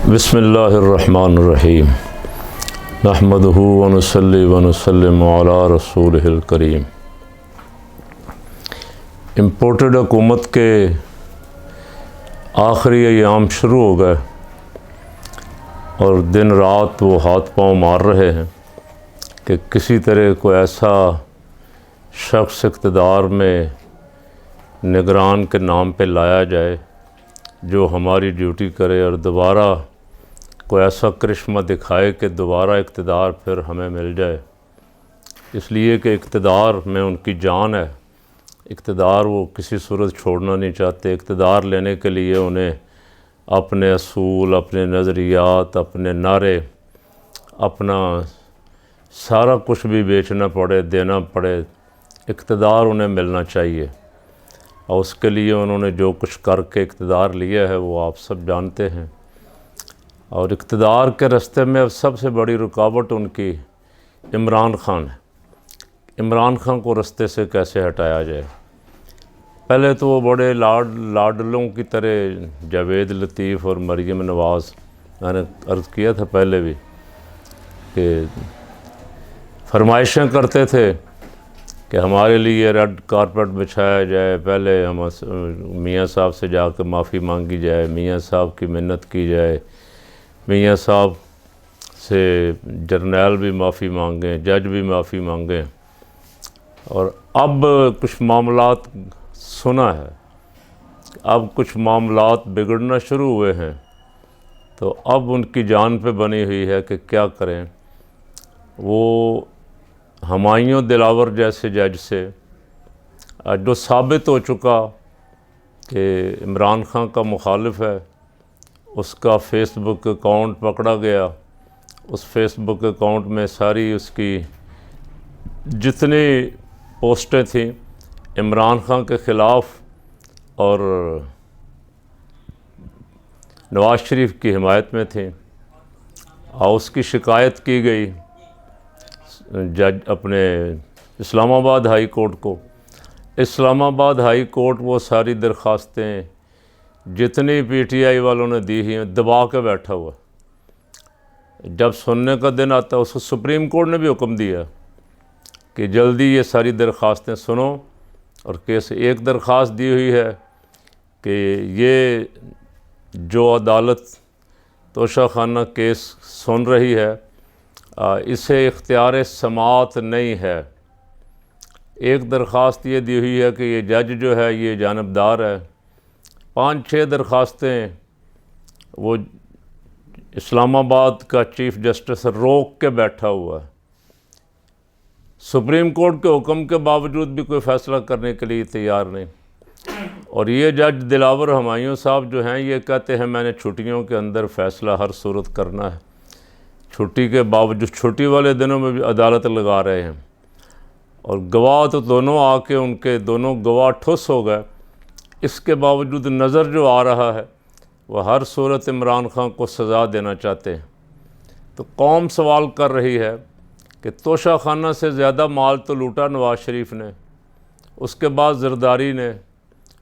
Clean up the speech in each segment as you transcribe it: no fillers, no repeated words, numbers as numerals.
बिस्मिल्लाहिर्रहमानिर्रहीम नहमदुहु व नुसल्ली व नुसल्लिमु अला रसूलिहिल करीम। इम्पोर्टेड हुकूमत के आखिरी अयाम शुरू हो गए और दिन रात वो हाथ पाँव मार रहे हैं कि किसी तरह को ऐसा शख्स इक़्तिदार में निगरान के नाम पे लाया जाए जो हमारी ड्यूटी करे और दोबारा कोई ऐसा करिश्मा दिखाए कि दोबारा इक़्तिदार फिर हमें मिल जाए। इसलिए कि इक़्तिदार में उनकी जान है, इक़्तिदार वो किसी सूरत छोड़ना नहीं चाहते। इक़्तिदार लेने के लिए उन्हें अपने असूल, अपने नज़रियात, अपने नारे, अपना सारा कुछ भी बेचना पड़े, देना पड़े। इक़्तिदार उन्हें मिलना चाहिए और उसके लिए उन्होंने जो कुछ करके इक़्तिदार लिया है वो आप सब जानते हैं। और इक़्तिदार के रास्ते में अब सबसे बड़ी रुकावट उनकी इमरान ख़ान है। इमरान ख़ान को रास्ते से कैसे हटाया जाए। पहले तो वो बड़े लाडलों की तरह जावेद लतीफ़ और मरीम नवाज़, मैंने अर्ज़ किया था पहले भी कि फरमाइशें करते थे कि हमारे लिए रेड कारपेट बिछाया जाए, पहले हम मियाँ साहब से जाकर माफ़ी मांगी जाए, मियाँ साहब की मिन्नत की जाए, मियाँ साहब से जर्नैल भी माफ़ी मांगें, जज भी माफ़ी मांगें। और अब कुछ मामलात सुना है, अब कुछ मामलात बिगड़ना शुरू हुए हैं, तो अब उनकी जान पे बनी हुई है कि क्या करें। वो हुमायूं दिलावर जैसे जज से जो साबित हो चुका कि इमरान ख़ान का मुखालिफ है, उसका फ़ेसबुक अकाउंट पकड़ा गया। उस फ़ेसबुक अकाउंट में सारी उसकी जितनी पोस्टें थीं इमरान ख़ान के ख़िलाफ़ और नवाज़ शरीफ की हिमायत में थी और उसकी शिकायत की गई जज अपने इस्लामाबाद हाई कोर्ट को। इस्लामाबाद हाई कोर्ट वो सारी दरख्वास्तें जितनी पीटीआई वालों ने दी हैं दबा के बैठा हुआ। जब सुनने का दिन आता है उसको सुप्रीम कोर्ट ने भी हुक्म दिया कि जल्दी ये सारी दरख्वास्तें सुनो। और केस एक दरख्वास्त दी हुई है कि ये जो अदालत तोशाखाना केस सुन रही है इसे इख्तियार समाअत नहीं है। एक दरख्वास्त ये दी हुई है कि ये जज जो है ये जानबदार है। 5-6 दरख्वास्तें वो इस्लामाबाद का चीफ़ जस्टिस रोक के बैठा हुआ है। सुप्रीम कोर्ट के हुक्म के बावजूद भी कोई फ़ैसला करने के लिए तैयार नहीं। और ये जज दिलावर हुमायूं साहब जो हैं ये कहते हैं मैंने छुट्टियों के अंदर फ़ैसला हर सूरत करना है। छुट्टी के बावजूद छुट्टी वाले दिनों में भी अदालत लगा रहे हैं और गवाह तो दोनों आके उनके दोनों गवाह ठुस हो गए। इसके बावजूद नज़र जो आ रहा है वह हर सूरत इमरान ख़ान को सज़ा देना चाहते हैं। तो कौम सवाल कर रही है कि तोशाखाना से ज़्यादा माल तो लूटा नवाज़ शरीफ ने, उसके बाद ज़रदारी ने,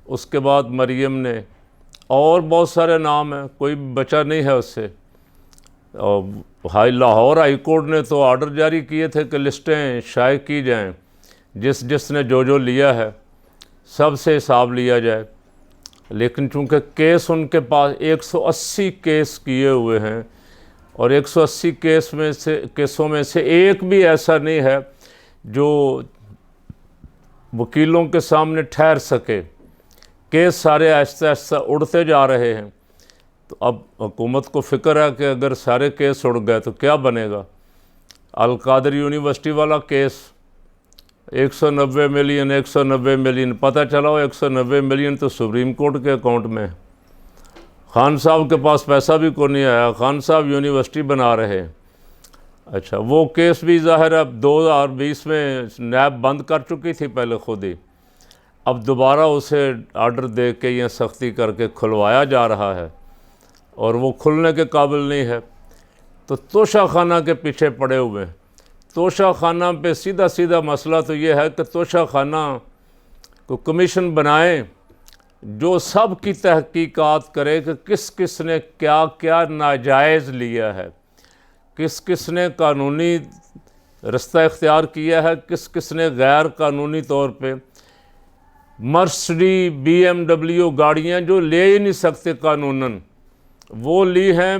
उसके बाद मरीम ने, और बहुत सारे नाम हैं, कोई बचा नहीं है उससे। और लाहौर हाई कोर्ट ने तो आर्डर जारी किए थे कि लिस्टें शाये की जाएं, जिसने जो लिया है सबसे हिसाब लिया जाए। लेकिन चूँकि केस उनके पास 180 केस किए हुए हैं और 180 केसों में से एक भी ऐसा नहीं है जो वकीलों के सामने ठहर सके। केस सारे आहिस्ता आहिस्ता उड़ते जा रहे हैं। तो अब हुकूमत को फ़िक्र है कि अगर सारे केस उड़ गए तो क्या बनेगा। अल कादर यूनिवर्सिटी वाला केस 190 मिलियन पता चला हो 190 मिलियन तो सुप्रीम कोर्ट के अकाउंट में। खान साहब के पास पैसा भी को नहीं आया, खान साहब यूनिवर्सिटी बना रहे हैं। अच्छा, वो केस भी ज़ाहिर है 2020 में नैब बंद कर चुकी थी पहले खुद ही। अब दोबारा उसे आर्डर दे के या सख्ती करके खुलवाया जा रहा है और वो खुलने के काबिल नहीं है। तो तोशाखाना के पीछे पड़े हुए हैं। तोशाखाना पे सीधा मसला तो ये है कि तोशाखाना को कमीशन बनाएं जो सब की तहकीकात करे कि किस किस ने क्या क्या नाजायज़ लिया है, किस किस ने कानूनी रास्ता इख्तियार किया है, किस किस ने गैर कानूनी तौर पे मर्सिडीज BMW गाड़ियाँ जो ले ही नहीं सकते कानूनन, वो ली हैं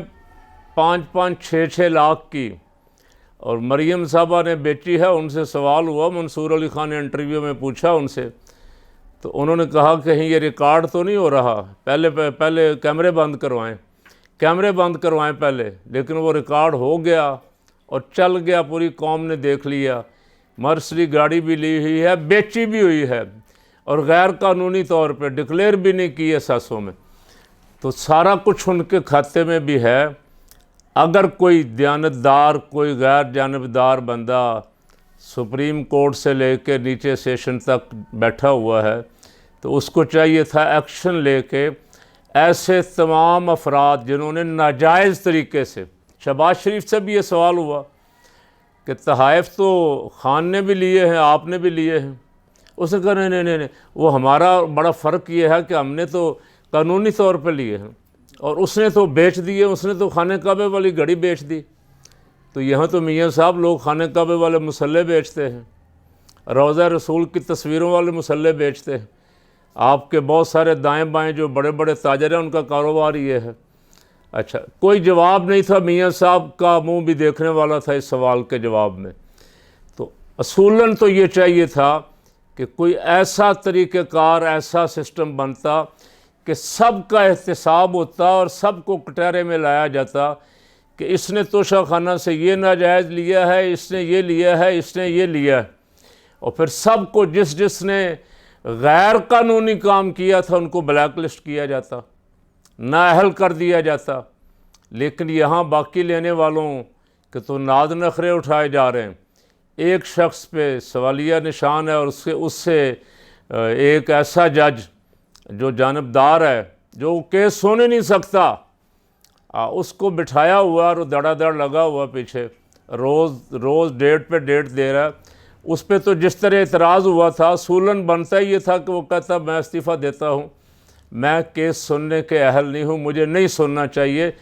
5-5, 6-6 लाख की। और मरियम साहबा ने बेटी है, उनसे सवाल हुआ, मंसूर अली खान ने इंटरव्यू में पूछा उनसे, तो उन्होंने कहा कहीं ये रिकॉर्ड तो नहीं हो रहा, पहले कैमरे बंद करवाएं पहले। लेकिन वो रिकॉर्ड हो गया और चल गया, पूरी कौम ने देख लिया। मर्सिडीज गाड़ी भी ली हुई है, बेची भी हुई है, और गैर कानूनी तौर पे डिक्लेयर भी नहीं की है सासों में। तो सारा कुछ उनके खाते में भी है। अगर कोई दयानतदार, कोई गैर जानबदार बंदा सुप्रीम कोर्ट से लेके नीचे सेशन तक बैठा हुआ है, तो उसको चाहिए था एक्शन लेके ऐसे तमाम अफराद जिन्होंने नाजायज़ तरीके से, शहबाज शरीफ से भी ये सवाल हुआ कि तहाइफ तो खान ने भी लिए हैं, आपने भी लिए हैं। उसने कहा नहीं, वो हमारा बड़ा फ़र्क ये है कि हमने तो कानूनी तौर पर लिए हैं और उसने तो बेच दिए, उसने तो खाने काबे वाली घड़ी बेच दी। तो यहाँ तो मियाँ साहब लोग खाने काबे वाले मुसल्ले बेचते हैं, रोज़ा रसूल की तस्वीरों वाले मुसल्ले बेचते हैं। आपके बहुत सारे दाएं बाएं जो बड़े बड़े ताजर हैं, उनका कारोबार ये है। अच्छा, कोई जवाब नहीं था, मियाँ साहब का मुंह भी देखने वाला था इस सवाल के जवाब में। तो असूलन तो ये चाहिए था कि कोई ऐसा तरीक़ेकार, ऐसा सिस्टम बनता कि सब का एहतसाब होता और सब को कटहरे में लाया जाता कि इसने तोशा खाना से ये नाजायज़ लिया है, इसने ये लिया है, इसने ये लिया है। और फिर सब को जिसने गैर कानूनी काम किया था उनको ब्लैक लिस्ट किया जाता, नाअहल कर दिया जाता। लेकिन यहाँ बाकी लेने वालों के तो नाद नखरे उठाए जा रहे हैं। एक शख्स पे सवालिया निशान है और उससे एक ऐसा जज जो जानबदार है, जो केस सुन नहीं सकता, उसको बिठाया हुआ और दड़ा लगा हुआ पीछे, रोज़ डेट पे डेट दे रहा है। उस पर तो जिस तरह एतराज़ हुआ था, सूलन बनता ही ये था कि वो कहता मैं इस्तीफ़ा देता हूँ, मैं केस सुनने के अहल नहीं हूँ, मुझे नहीं सुनना चाहिए।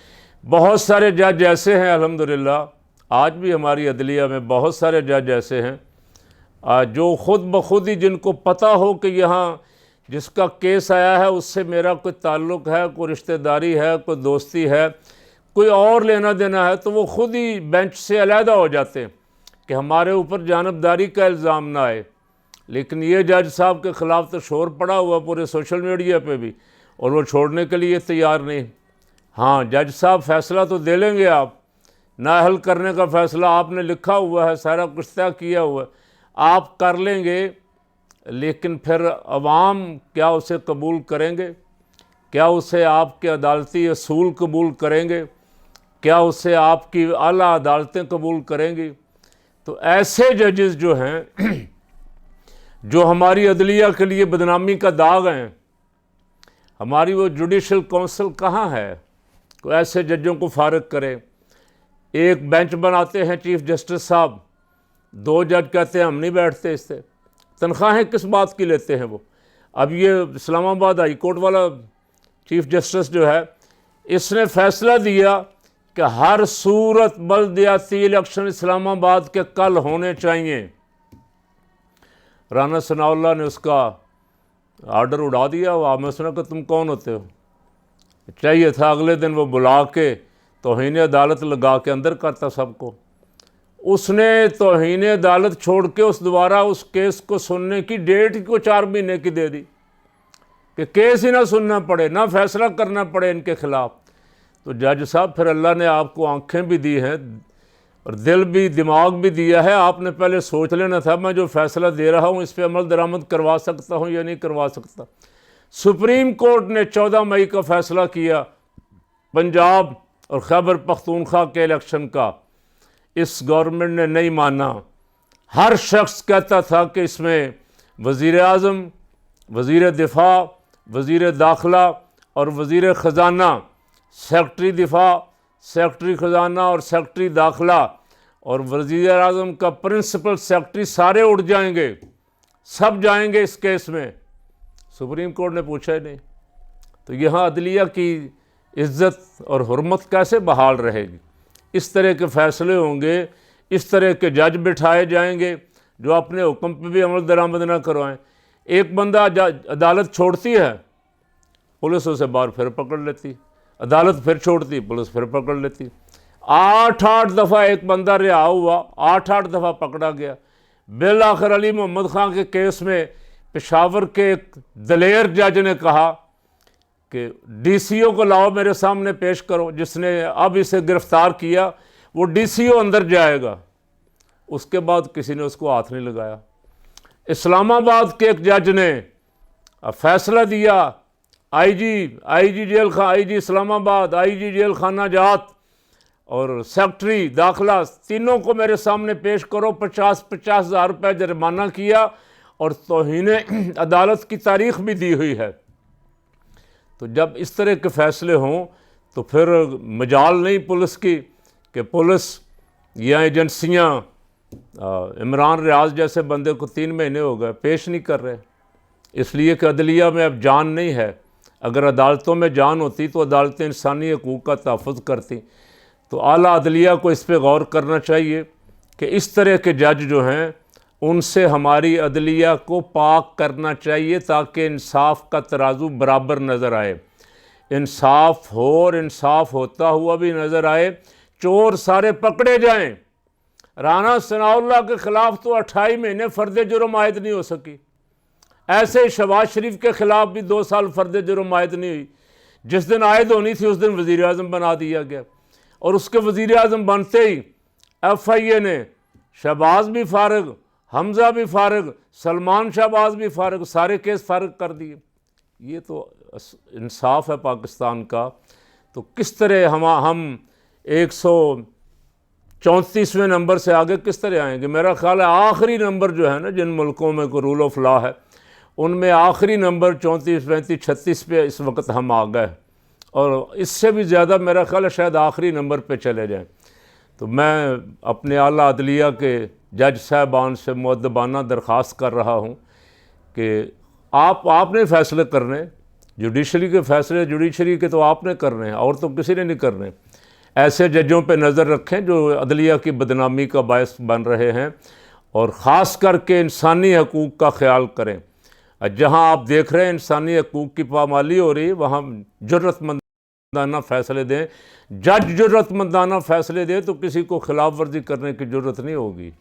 बहुत सारे जज ऐसे हैं अल्हम्दुलिल्लाह, आज भी हमारी अदलिया में बहुत सारे जज ऐसे हैं जो ख़ुद ब खुद ही, जिनको पता हो कि यहाँ जिसका केस आया है उससे मेरा कोई ताल्लुक़ है, कोई रिश्तेदारी है, कोई दोस्ती है, कोई और लेना देना है, तो वो ख़ुद ही बेंच से अलहदा हो जाते हैं कि हमारे ऊपर जानबदारी का इल्ज़ाम ना आए। लेकिन ये जज साहब के ख़िलाफ़ तो शोर पड़ा हुआ पूरे सोशल मीडिया पे भी, और वो छोड़ने के लिए तैयार नहीं। हाँ, जज साहब फ़ैसला तो दे लेंगे, आप नाअहल करने का फ़ैसला आपने लिखा हुआ है, सारा कुछ तय किया हुआ है, आप कर लेंगे। लेकिन फिर अवाम क्या उसे कबूल करेंगे? क्या उसे आपके अदालती असूल कबूल करेंगे? क्या उसे आपकी आला अदालतें कबूल करेंगी? तो ऐसे जजेस जो हैं जो हमारी अदलिया के लिए बदनामी का दाग हैं, हमारी वो जुडिशल काउंसिल कहाँ है? कोई ऐसे जजों को फारिग करे। एक बेंच बनाते हैं चीफ जस्टिस साहब, 2 जज कहते हैं हम नहीं बैठते इससे। तनख्वाहें किस बात की लेते हैं वो? अब ये इस्लामाबाद हाई कोर्ट वाला चीफ जस्टिस जो है, इसने फ़ैसला दिया कि हर सूरत बल्दियाती इलेक्शन इस्लामाबाद के कल होने चाहिए। राना सनाउल्लाह ने उसका आर्डर उड़ा दिया। मैं सुना कि तुम कौन होते हो? चाहिए था अगले दिन वो बुला के तौहीन अदालत लगा के अंदर करता सबको। उसने तौहीन अदालत छोड़ के दोबारा उस केस को सुनने की डेट को 4 महीने की दे दी कि केस ही ना सुनना पड़े, ना फैसला करना पड़े इनके ख़िलाफ़। तो जज साहब, फिर अल्लाह ने आपको आंखें भी दी हैं और दिल भी, दिमाग भी दिया है, आपने पहले सोच लेना था मैं जो फ़ैसला दे रहा हूँ इस पर अमल दरामद करवा सकता हूँ या नहीं करवा सकता। सुप्रीम कोर्ट ने 14 मई का फ़ैसला किया पंजाब और खैबर पख्तूनख्वा के इलेक्शन का। इस गवर्नमेंट ने नहीं माना। हर शख्स कहता था कि इसमें वज़ीर आज़म, वज़ीर दिफा, वज़ीर दाखिला और वज़ीर ख़जाना, सेक्रेटरी दिफा, सेक्रेटरी ख़जाना और सेक्रेटरी दाखिला और वज़ीर आज़म का प्रिंसिपल सेक्रेटरी सारे उड़ जाएंगे, सब जाएंगे इस केस में। सुप्रीम कोर्ट ने पूछा ही नहीं। तो यहाँ अदलिया की इज़्ज़त और हुर्मत कैसे बहाल रहेगी? इस तरह के फ़ैसले होंगे, इस तरह के जज बिठाए जाएंगे जो अपने हुक्म पे भी अमल दरामद ना करवाएं। एक बंदा अदालत छोड़ती है, पुलिस उसे बार फिर पकड़ लेती, अदालत फिर छोड़ती, पुलिस फिर पकड़ लेती। 8-8 दफ़ा एक बंदा रिहा हुआ, 8-8 दफ़ा पकड़ा गया। बिल आखिर अली मोहम्मद खां के केस में पेशावर के एक दलेर जज ने कहा कि डीसीओ को लाओ मेरे सामने पेश करो, जिसने अब इसे गिरफ्तार किया वो डीसीओ अंदर जाएगा। उसके बाद किसी ने उसको हाथ नहीं लगाया। इस्लामाबाद के एक जज ने फैसला दिया, आईजी जेल खा आईजी इस्लामाबाद, आईजी जेल खाना जात और सेक्रेटरी दाखिला, तीनों को मेरे सामने पेश करो। 50-50 हज़ार रुपये जुर्माना किया और तौहीन अदालत की तारीख भी दी हुई है। तो जब इस तरह के फ़ैसले हों तो फिर मजाल नहीं पुलिस की कि पुलिस या एजेंसियाँ इमरान रियाज जैसे बंदे को 3 महीने हो गए पेश नहीं कर रहे, इसलिए कि अदलिया में अब जान नहीं है। अगर अदालतों में जान होती तो अदालतें इंसानी हकूक़ का तहफ़्फ़ुज़ करती। तो आला अदलिया को इस पर गौर करना चाहिए कि इस तरह के जज जो हैं उनसे हमारी अदलिया को पाक करना चाहिए ताकि इंसाफ का तराजू बराबर नज़र आए, इंसाफ हो और इंसाफ होता हुआ भी नज़र आए, चोर सारे पकड़े जाएं। राना सनाउल्लाह के ख़िलाफ़ तो 28 महीने फ़र्द जुर्म आयद नहीं हो सकी। ऐसे ही शहबाज शरीफ के ख़िलाफ़ भी 2 साल फ़र्द जुर्म आयद नहीं हुई। जिस दिन आयद होनी थी उस दिन वज़ीर आज़म बना दिया गया और उसके वज़ीर आज़म बनते ही FIA ने शहबाज भी फ़ारिग, हमज़ा भी फ़ारिग, सलमान शहबाज भी फ़ारिग, सारे केस फ़ारिग कर दिए। ये तो इंसाफ है पाकिस्तान का। तो किस तरह हम 134वें नंबर से आगे किस तरह आएंगे? मेरा ख़्याल है आखिरी नंबर जो है ना, जिन मुल्कों में को रूल ऑफ लॉ है उनमें आखिरी नंबर 34, 35, 36 पे इस वक्त हम आ गए और इससे भी ज़्यादा मेरा ख्याल है शायद आखिरी नंबर पे चले जाएं। तो मैं अपने आला अदलिया के जज साहबान से मुअद्दबाना दरख्वास्त कर रहा हूँ कि आपने फ़ैसले करने, जुडिशरी के फ़ैसले जुडिशरी के तो आपने करने हैं और तो किसी ने नहीं करने। ऐसे जजों पे नज़र रखें जो अदलिया की बदनामी का बायस बन रहे हैं और ख़ास करके इंसानी हकूक़ का ख्याल करें। जहाँ आप देख रहे हैं इंसानी हकूक़ की पामाली हो रही है वहाँ जुर्रतमंदाना फ़ैसले दें। जज जुर्रतमंदाना फ़ैसले दें तो किसी को खिलाफ वर्जी करने की ज़रूरत नहीं होगी।